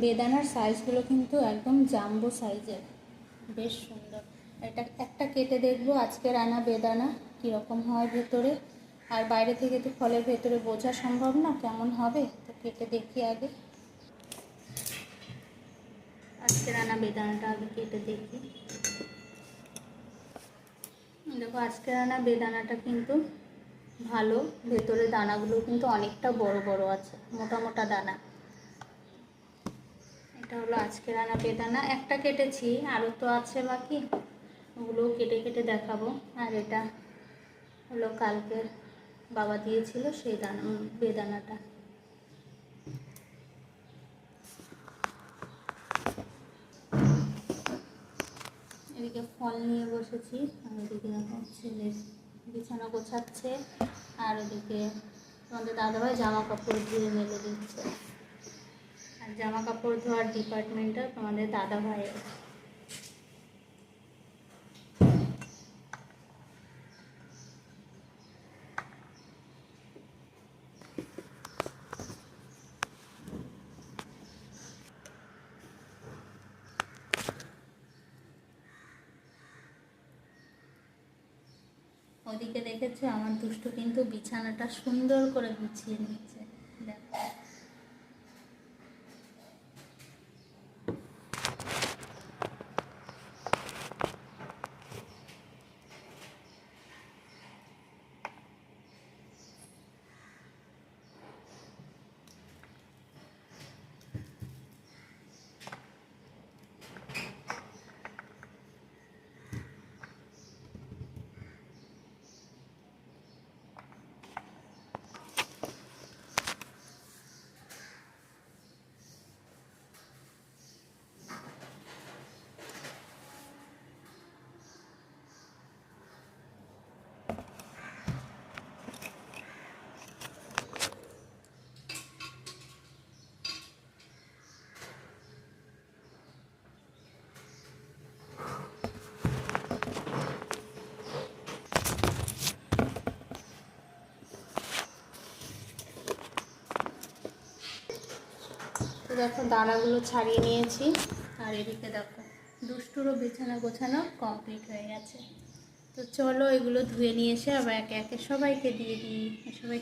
বেদানার সাইজগুলো কিন্তু একদম জাম্বো সাইজের, বেশ সুন্দর। এটা একটা কেটে দেখবো আজকের আনা বেদানা কীরকম হয় ভেতরে, আর বাইরে থেকে তো ফলের ভেতরে বোঝা সম্ভব না কেমন হবে, তো কেটে দেখি আগে। আজকের আনা বেদানাটা আগে কেটে দেখি। দেখো আজকের আনা বেদানাটা কিন্তু ভালো, ভেতরে দানাগুলো কিন্তু অনেকটা বড় বড় আছে, মোটা মোটা দানা। এটা হলো আজকের আনা বেদানা, একটা কেটেছি, আরও তো আছে বাকি, ওগুলোও কেটে কেটে দেখাবো। আর এটা হলো কালকের বাবা দিয়েছিল সেই দানা বেদানাটা। এদিকে ফল নিয়ে বসেছি, আর ওদিকে এখন ছেলে বিছানা গোছাচ্ছে, আর ওদিকে তোমাদের দাদাভাই জামা কাপড় ধুয়ে মেলে দিচ্ছে। আর জামা কাপড় ধোয়ার ডিপার্টমেন্টটা তোমাদের দাদাভাইয়ের। ওদিকে দেখেছো আমার দুষ্টু কিন্তু বিছানাটা সুন্দর করে গুছিয়ে নিচ্ছে, দেখো। তো দেখো দানাগুলো ছাড়িয়ে নিয়েছি, আর এদিকে দেখো দুষ্টুরও বিছানা গোছানো কমপ্লিট হয়ে গেছে। তো চলো এগুলো ধুয়ে নিয়ে এসে আবার একে একে সবাইকে দিয়ে দিই, সবাই